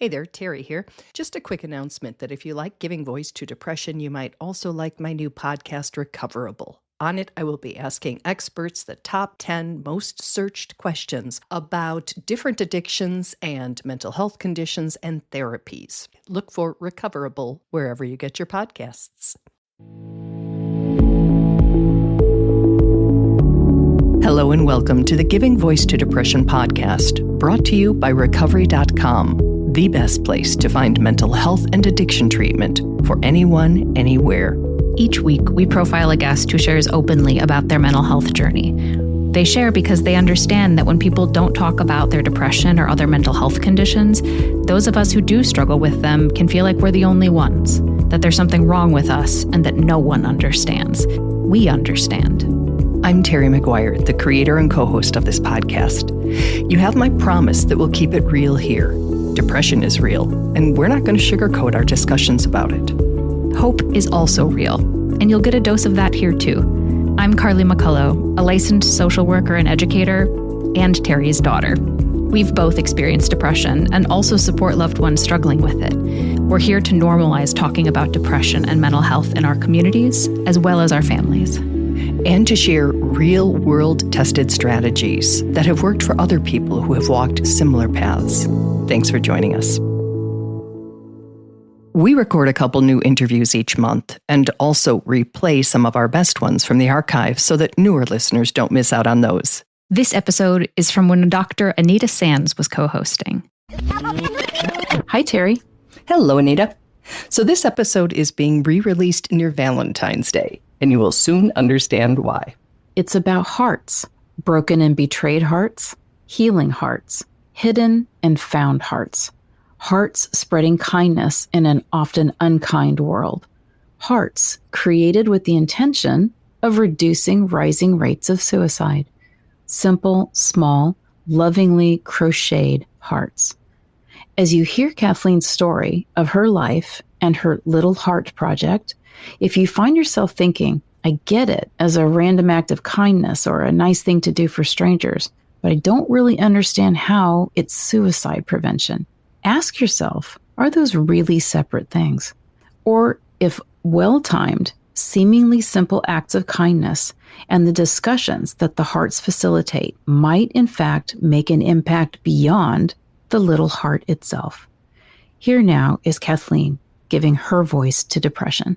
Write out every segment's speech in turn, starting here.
Hey there, Terry here. Just a quick announcement that if you like giving voice to depression, you might also like my new podcast, Recoverable. On it, I will be asking experts the top 10 most searched questions about different addictions and mental health conditions and therapies. Look for Recoverable wherever you get your podcasts. Hello and welcome to the Giving Voice to Depression podcast, brought to you by Recovery.com, the best place to find mental health and addiction treatment for anyone, anywhere. Each week, we profile a guest who shares openly about their mental health journey. They share because they understand that when people don't talk about their depression or other mental health conditions, those of us who do struggle with them can feel like we're the only ones, that there's something wrong with us, and that no one understands. We understand. I'm Terry McGuire, the creator and co-host of this podcast. You have my promise that we'll keep it real here. Depression is real, and we're not going to sugarcoat our discussions about it. Hope is also real, and you'll get a dose of that here too. I'm Carly McCullough, a licensed social worker and educator, and Terry's daughter. We've both experienced depression and also support loved ones struggling with it. We're here to normalize talking about depression and mental health in our communities, as well as our families. And to share real-world tested strategies that have worked for other people who have walked similar paths. Thanks for joining us. We record a couple new interviews each month and also replay some of our best ones from the archive so that newer listeners don't miss out on those. This episode is from when Dr. Anita Sanz was co-hosting. Hi, Terry. Hello, Anita. So this episode is being re-released near Valentine's Day, and you will soon understand why. It's about hearts, broken and betrayed hearts, healing hearts, hidden and found hearts. Hearts spreading kindness in an often unkind world. Hearts created with the intention of reducing rising rates of suicide. Simple, small, lovingly crocheted hearts. As you hear Kathleen's story of her life and her Little Heart Project, if you find yourself thinking, I get it as a random act of kindness or a nice thing to do for strangers, but I don't really understand how it's suicide prevention. Ask yourself, are those really separate things? Or if well-timed, seemingly simple acts of kindness and the discussions that the hearts facilitate might in fact make an impact beyond the little heart itself. Here now is Kathleen giving her voice to depression.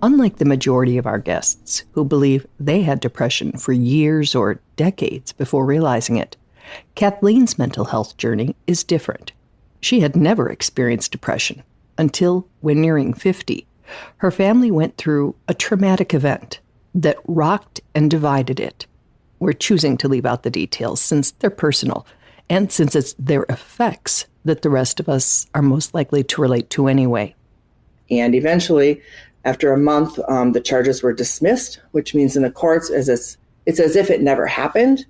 Unlike the majority of our guests who believe they had depression for years or decades before realizing it, Kathleen's mental health journey is different. She had never experienced depression until, when nearing 50, her family went through a traumatic event that rocked and divided it. We're choosing to leave out the details since they're personal, and since it's their effects that the rest of us are most likely to relate to anyway. And eventually, after a month, the charges were dismissed, which means in the courts it's as if it never happened,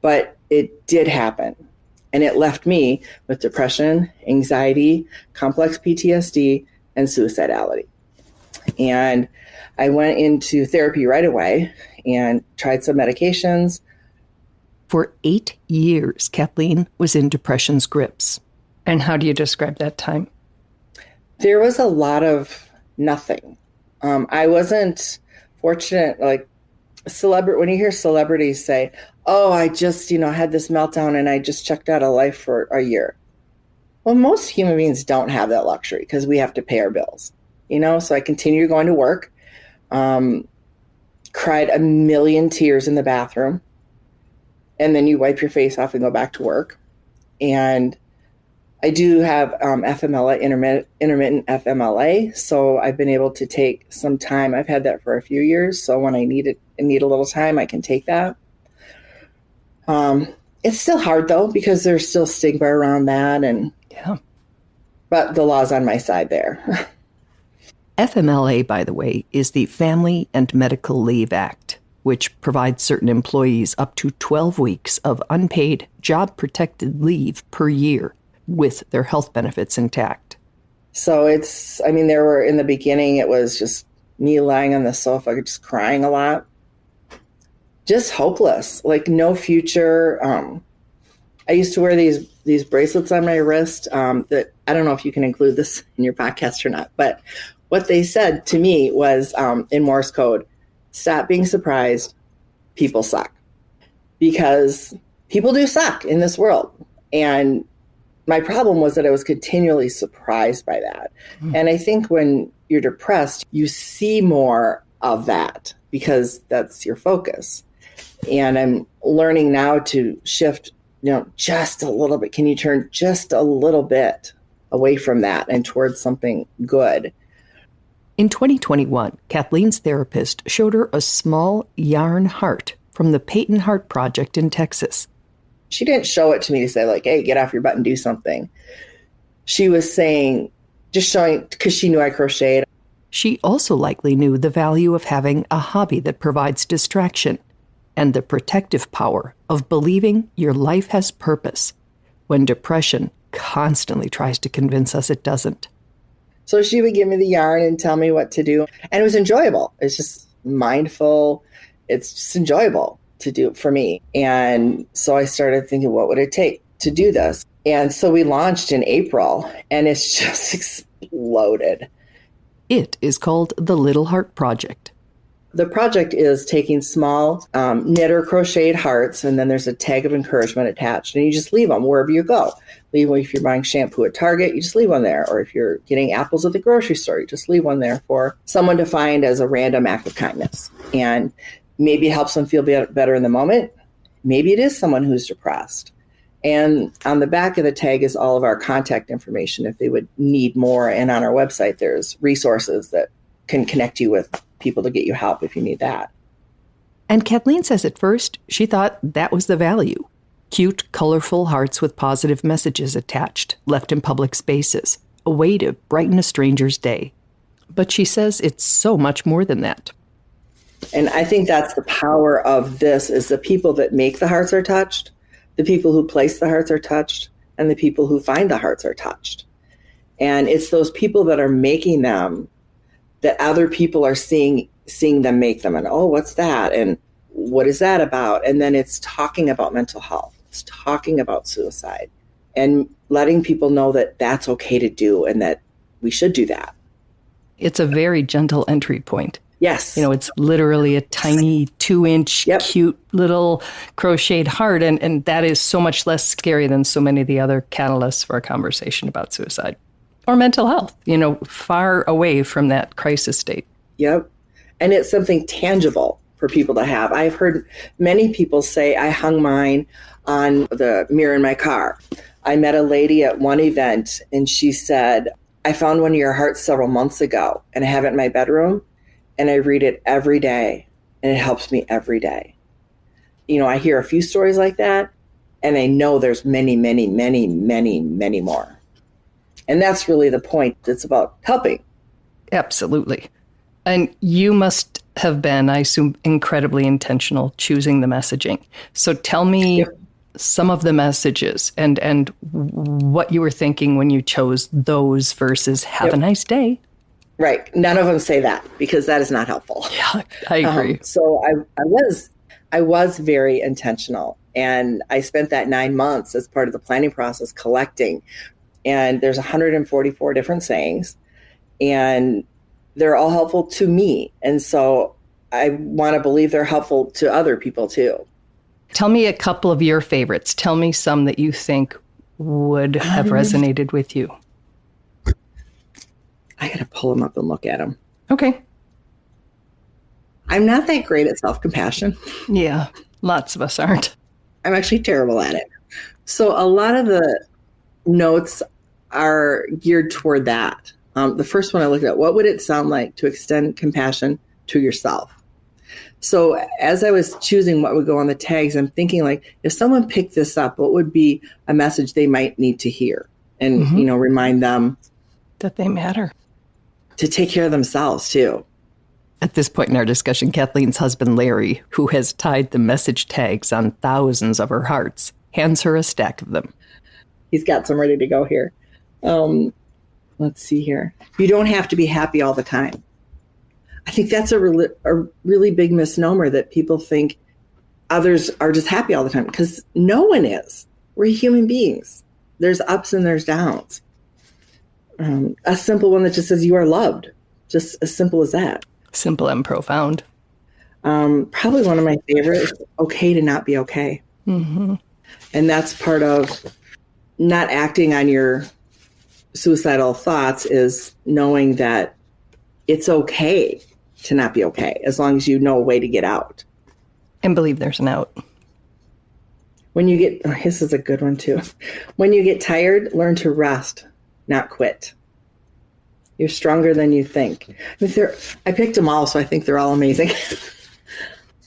but it did happen. And it left me with depression, anxiety, complex PTSD, and suicidality. And I went into therapy right away and tried some medications. For 8 years, Kathleen was in depression's grips. And how do you describe that time? There was a lot of nothing. I wasn't fortunate, like when you hear celebrities say, oh, I just, had this meltdown and I just checked out of life for a year. Well, most human beings don't have that luxury because we have to pay our bills, so I continued going to work, cried a million tears in the bathroom, and then you wipe your face off and go back to work. And I do have FMLA, intermittent FMLA, so I've been able to take some time. I've had that for a few years, so when I need a little time, I can take that. It's still hard, though, because there's still stigma around that, but the law's on my side there. FMLA, by the way, is the Family and Medical Leave Act, which provides certain employees up to 12 weeks of unpaid job-protected leave per year with their health benefits intact. So in the beginning, it was just me lying on the sofa, just crying a lot. Just hopeless, like no future. I used to wear these bracelets on my wrist that I don't know if you can include this in your podcast or not, but what they said to me was in Morse code, stop being surprised, people suck. Because people do suck in this world. And my problem was that I was continually surprised by that. And I think when you're depressed, you see more of that because that's your focus. And I'm learning now to shift, just a little bit. Can you turn just a little bit away from that and towards something good? In 2021, Kathleen's therapist showed her a small yarn heart from the Peyton Heart Project in Texas. She didn't show it to me to say, like, hey, get off your butt and do something. She was saying, just showing, because she knew I crocheted. She also likely knew the value of having a hobby that provides distraction and the protective power of believing your life has purpose when depression constantly tries to convince us it doesn't. So she would give me the yarn and tell me what to do. And it was enjoyable. It's just mindful. It's just enjoyable to do for me. And so I started thinking, what would it take to do this? And so we launched in April, and it's just exploded. It is called the Little Heart Project. The project is taking small knit or crocheted hearts, and then there's a tag of encouragement attached, and you just leave them wherever you go. Leave one if you're buying shampoo at Target, you just leave one there. Or if you're getting apples at the grocery store, you just leave one there for someone to find as a random act of kindness. And maybe it helps them feel better in the moment. Maybe it is someone who's depressed. And on the back of the tag is all of our contact information if they would need more. And on our website, there's resources that can connect you with people to get you help if you need that. And Kathleen says at first she thought that was the value. Cute, colorful hearts with positive messages attached, left in public spaces, a way to brighten a stranger's day. But she says it's so much more than that. And I think that's the power of this, is the people that make the hearts are touched, the people who place the hearts are touched, and the people who find the hearts are touched. And it's those people that are making them that other people are seeing them make them. And, oh, what's that? And what is that about? And then it's talking about mental health. It's talking about suicide and letting people know that that's okay to do and that we should do that. It's a very gentle entry point. Yes. It's literally a tiny 2-inch, cute little crocheted heart. And that is so much less scary than so many of the other catalysts for a conversation about suicide or mental health, far away from that crisis state. Yep. And it's something tangible for people to have. I've heard many people say, I hung mine on the mirror in my car. I met a lady at one event and she said, I found one of your hearts several months ago and I have it in my bedroom. And I read it every day, and it helps me every day. I hear a few stories like that, and I know there's many, many, many, many, many more. And that's really the point. It's about helping. Absolutely. And you must have been, I assume, incredibly intentional choosing the messaging. So tell me some of the messages and what you were thinking when you chose those versus have a nice day. Right. None of them say that because that is not helpful. Yeah, I agree. So I was very intentional, and I spent that 9 months as part of the planning process collecting. And there's 144 different sayings, and they're all helpful to me. And so I want to believe they're helpful to other people too. Tell me a couple of your favorites. Tell me some that you think would have resonated with you. I got to pull them up and look at them. Okay. I'm not that great at self-compassion. Yeah, lots of us aren't. I'm actually terrible at it. So a lot of the notes are geared toward that. The first one I looked at, what would it sound like to extend compassion to yourself? So as I was choosing what would go on the tags, I'm thinking, like, if someone picked this up, what would be a message they might need to hear? And, remind them that they matter. To take care of themselves, too. At this point in our discussion, Kathleen's husband, Larry, who has tied the message tags on thousands of her hearts, hands her a stack of them. He's got some ready to go here. Let's see here. You don't have to be happy all the time. I think that's a really big misnomer, that people think others are just happy all the time, because no one is. We're human beings. There's ups and there's downs. A simple one that just says you are loved. Just as simple as that. Simple and profound. Probably one of my favorites, okay to not be okay. Mm-hmm. And that's part of not acting on your suicidal thoughts, is knowing that it's okay to not be okay, as long as you know a way to get out. And believe there's an out. When you get, this is a good one too. When you get tired, learn to rest, not quit. You're stronger than you think. I picked them all, so I think they're all amazing.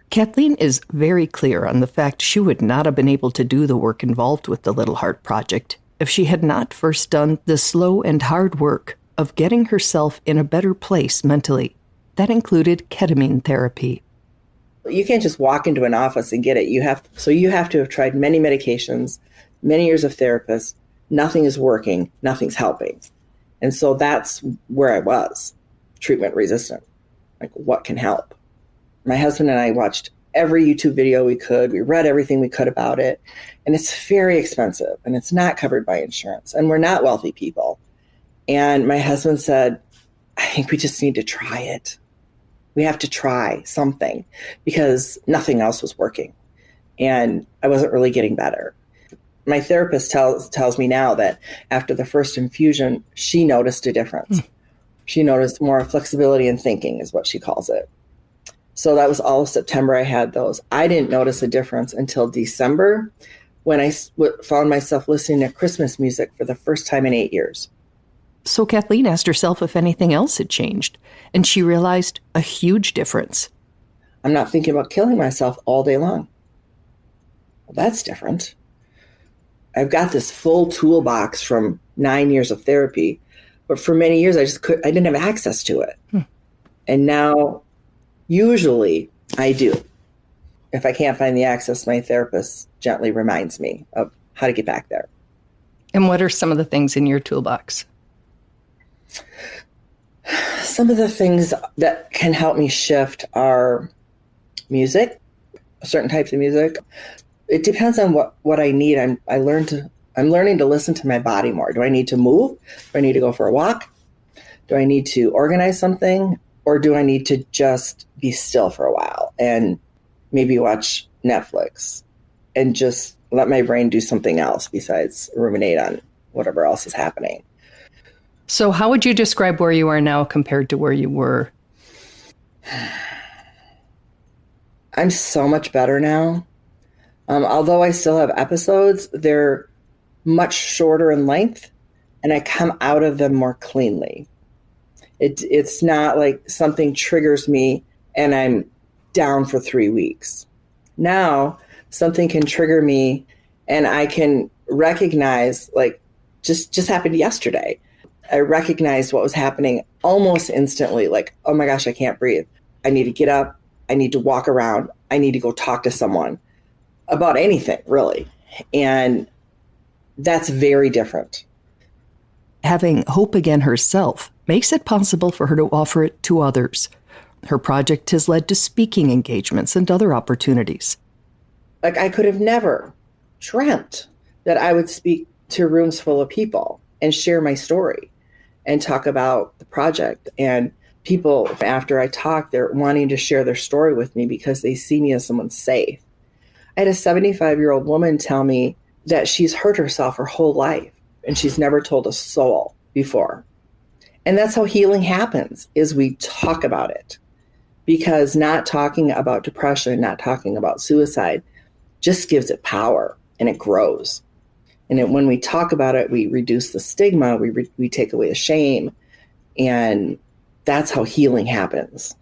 Kathleen is very clear on the fact she would not have been able to do the work involved with the Little Heart Project if she had not first done the slow and hard work of getting herself in a better place mentally. That included ketamine therapy. You can't just walk into an office and get it. You have to have tried many medications, many years of therapists. Nothing is working. Nothing's helping. And so that's where I was, treatment resistant. Like, what can help? My husband and I watched every YouTube video we could. We read everything we could about it. And it's very expensive, and it's not covered by insurance. And we're not wealthy people. And my husband said, I think we just need to try it. We have to try something, because nothing else was working. And I wasn't really getting better. My therapist tells me now that after the first infusion, she noticed a difference. She noticed more flexibility in thinking, is what she calls it. So that was all of September I had those. I didn't notice a difference until December, when I found myself listening to Christmas music for the first time in 8 years. So Kathleen asked herself if anything else had changed, and she realized a huge difference. I'm not thinking about killing myself all day long. Well, that's different. I've got this full toolbox from 9 years of therapy, but for many years I didn't have access to it. And now, usually I do. If I can't find the access, my therapist gently reminds me of how to get back there. And what are some of the things in your toolbox? Some of the things that can help me shift are music, certain types of music. It depends on what I need. I'm learning to listen to my body more. Do I need to move? Do I need to go for a walk? Do I need to organize something? Or do I need to just be still for a while and maybe watch Netflix and just let my brain do something else besides ruminate on whatever else is happening? So how would you describe where you are now compared to where you were? I'm so much better now. Although I still have episodes, they're much shorter in length, and I come out of them more cleanly. It's not like something triggers me and I'm down for 3 weeks. Now, something can trigger me and I can recognize, like, just happened yesterday. I recognized what was happening almost instantly, like, oh my gosh, I can't breathe. I need to get up. I need to walk around. I need to go talk to someone about anything, really. And that's very different. Having hope again herself makes it possible for her to offer it to others. Her project has led to speaking engagements and other opportunities. Like, I could have never dreamt that I would speak to rooms full of people and share my story and talk about the project. And people, after I talk, they're wanting to share their story with me because they see me as someone safe. I had a 75-year-old woman tell me that she's hurt herself her whole life and she's never told a soul before. And that's how healing happens, is we talk about it. Because not talking about depression, not talking about suicide, just gives it power and it grows. And when we talk about it, we reduce the stigma, we take away the shame, and that's how healing happens.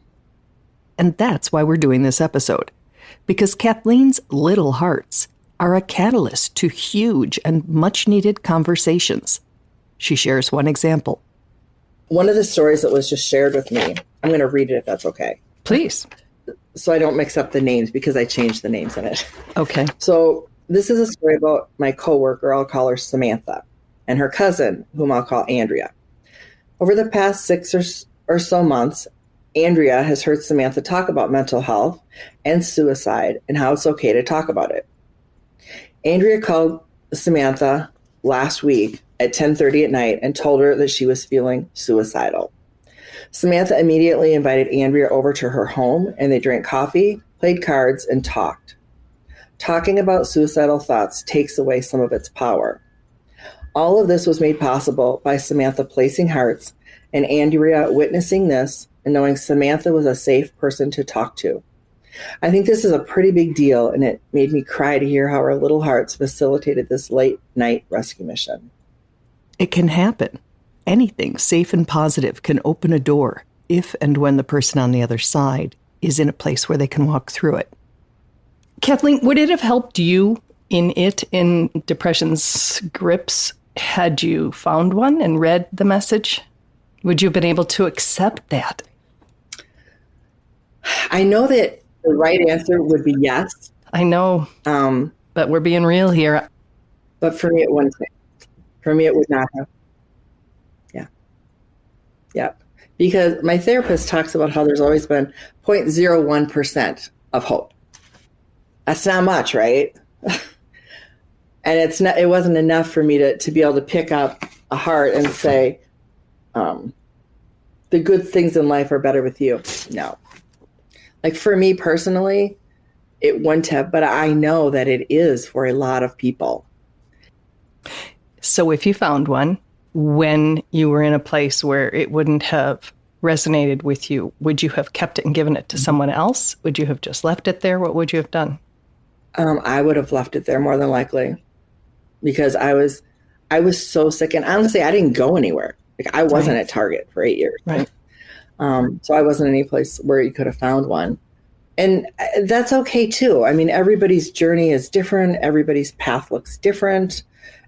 And that's why we're doing this episode, because Kathleen's little hearts are a catalyst to huge and much-needed conversations. She shares one example. One of the stories that was just shared with me, I'm going to read it if that's okay. Please. So I don't mix up the names, because I changed the names in it. Okay. So this is a story about my coworker, I'll call her Samantha, and her cousin, whom I'll call Andrea. Over the past 6 or so months, Andrea has heard Samantha talk about mental health and suicide and how it's okay to talk about it. Andrea called Samantha last week at 10:30 at night and told her that she was feeling suicidal. Samantha immediately invited Andrea over to her home, and they drank coffee, played cards, and talked. Talking about suicidal thoughts takes away some of its power. All of this was made possible by Samantha placing hearts and Andrea witnessing this and knowing Samantha was a safe person to talk to. I think this is a pretty big deal, and it made me cry to hear how our little hearts facilitated this late night rescue mission. It can happen. Anything safe and positive can open a door if and when the person on the other side is in a place where they can walk through it. Kathleen, would it have helped you in depression's grips had you found one and read the message? Would you have been able to accept that? I know that the right answer would be yes. I know, but we're being real here. But for me, it wouldn't. For me, it would not have. Yeah. Because my therapist talks about how there's always been 0.01% of hope. That's not much, right? And it wasn't enough for me to be able to pick up a heart and say, the good things in life are better with you. No. Like for me personally, it wouldn't have, but I know that it is for a lot of people. So if you found one, when you were in a place where it wouldn't have resonated with you, would you have kept it and given it to someone else? Would you have just left it there? What would you have done? I would have left it there more than likely, because I was so sick, and honestly, I didn't go anywhere. Like I wasn't at Target for 8 years. Right. So I wasn't any place where you could have found one. And that's okay too. I mean, everybody's journey is different. Everybody's path looks different.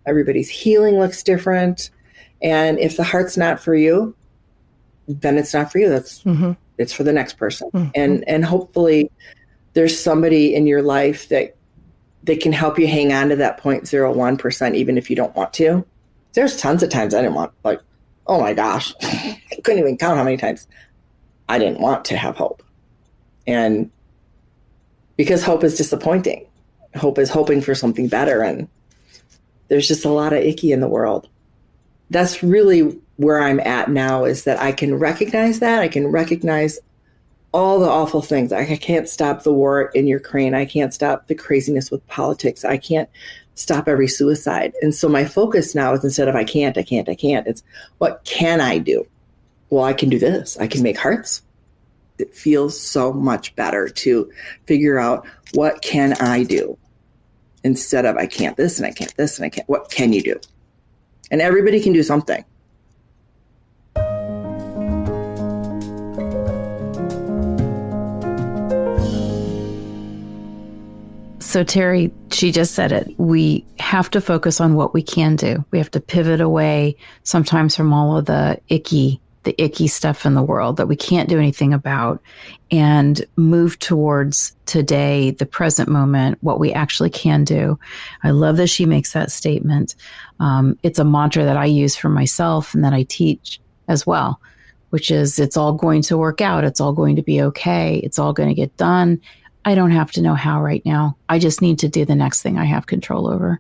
Everybody's healing looks different. And if the heart's not for you, then it's not for you. It's for the next person. Mm-hmm. And hopefully there's somebody in your life that can help you hang on to that 0.01%, even if you don't want to. There's tons of times I didn't want, like, oh my gosh, I couldn't even count how many times I didn't want to have hope. And because hope is disappointing. Hope is hoping for something better. And there's just a lot of icky in the world. That's really where I'm at now, is that I can recognize that. I can recognize all the awful things. I can't stop the war in Ukraine. I can't stop the craziness with politics. I can't stop every suicide. And so my focus now is, instead of I can't, it's what can I do? Well, I can do this. I can make hearts. It feels so much better to figure out, what can I do? Instead of I can't this and I can't this and I can't. What can you do? And everybody can do something. So Terry, she just said it. We have to focus on what we can do. We have to pivot away sometimes from all of the icky stuff in the world that we can't do anything about, and move towards today, the present moment, what we actually can do. I love that she makes that statement. It's a mantra that I use for myself and that I teach as well, which is, it's all going to work out. It's all going to be okay. It's all going to get done. I don't have to know how right now. I just need to do the next thing I have control over.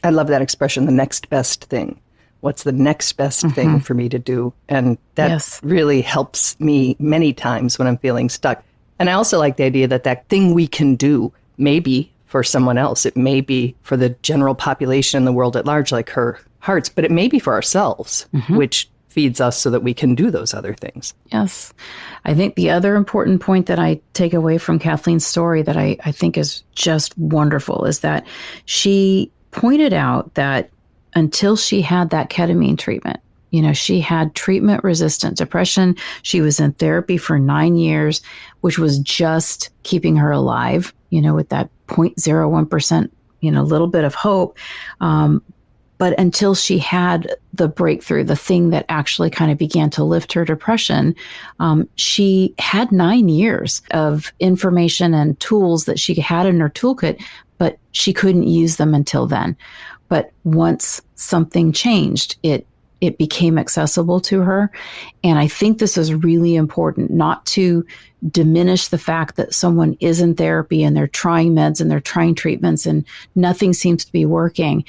I love that expression, the next best thing. What's the next best thing for me to do? And that really helps me many times when I'm feeling stuck. And I also like the idea that that thing we can do may be for someone else. It may be for the general population in the world at large, like her hearts, but it may be for ourselves, which feeds us so that we can do those other things. Yes. I think the other important point that I take away from Kathleen's story that I think is just wonderful is that she pointed out that until she had that ketamine treatment, she had treatment-resistant depression. She was in therapy for 9 years, which was just keeping her alive, with that 0.01%, little bit of hope. But until she had the breakthrough, the thing that actually kind of began to lift her depression, she had 9 years of information and tools that she had in her toolkit, but she couldn't use them until then. But once something changed, it it became accessible to her. And I think this is really important, not to diminish the fact that someone is in therapy and they're trying meds and they're trying treatments and nothing seems to be working.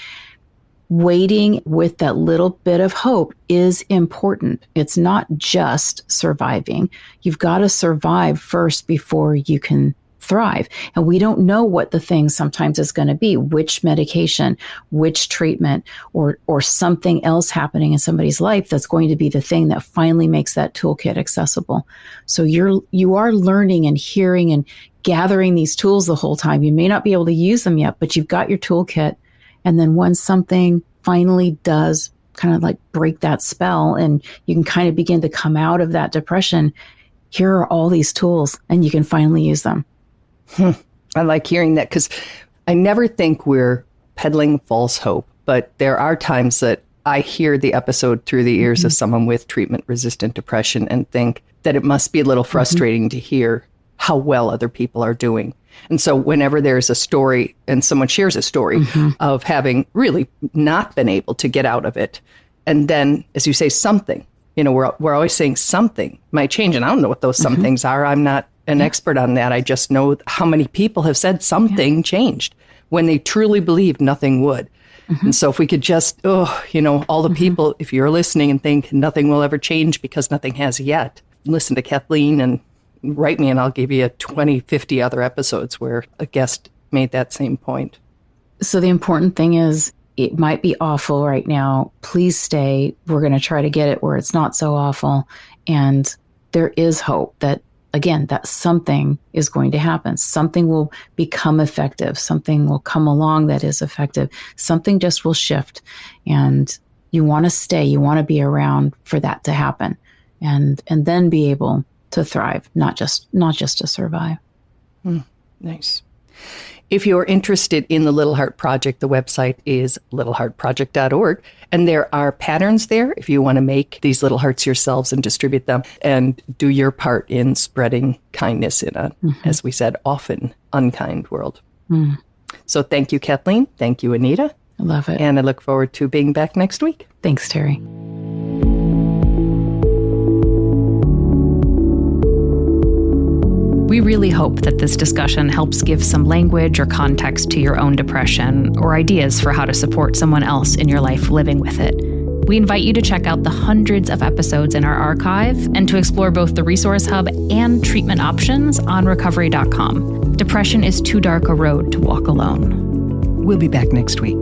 Waiting with that little bit of hope is important. It's not just surviving. You've got to survive first before you can thrive. And we don't know what the thing sometimes is going to be, which medication, which treatment, or something else happening in somebody's life that's going to be the thing that finally makes that toolkit accessible. So you are learning and hearing and gathering these tools the whole time. You may not be able to use them yet, but you've got your toolkit. And then once something finally does kind of like break that spell and you can kind of begin to come out of that depression, here are all these tools and you can finally use them. I like hearing that because I never think we're peddling false hope, but there are times that I hear the episode through the ears of someone with treatment-resistant depression and think that it must be a little frustrating to hear how well other people are doing. And so whenever there's a story and someone shares a story of having really not been able to get out of it, and then, as you say, something, we're always saying something might change. And I don't know what those some things are. I'm not an expert on that. I just know how many people have said something changed when they truly believed nothing would. And so if we could just, all the people, if you're listening and think nothing will ever change because nothing has yet, listen to Kathleen and write me and I'll give you 20, 50 other episodes where a guest made that same point. So the important thing is, it might be awful right now. Please stay. We're going to try to get it where it's not so awful. And there is hope that, again, that something is going to happen. Something will become effective. Something will come along that is effective. Something just will shift. And you want to stay. You want to be around for that to happen. And then be able to thrive, not just to survive. Nice. If you're interested in the Little Heart Project, the website is littleheartproject.org. And there are patterns there if you want to make these little hearts yourselves and distribute them and do your part in spreading kindness in a, as we said, often unkind world. So thank you, Kathleen. Thank you, Anita. I love it. And I look forward to being back next week. Thanks, Terry. We really hope that this discussion helps give some language or context to your own depression or ideas for how to support someone else in your life living with it. We invite you to check out the hundreds of episodes in our archive and to explore both the Resource Hub and treatment options on recovery.com. Depression is too dark a road to walk alone. We'll be back next week.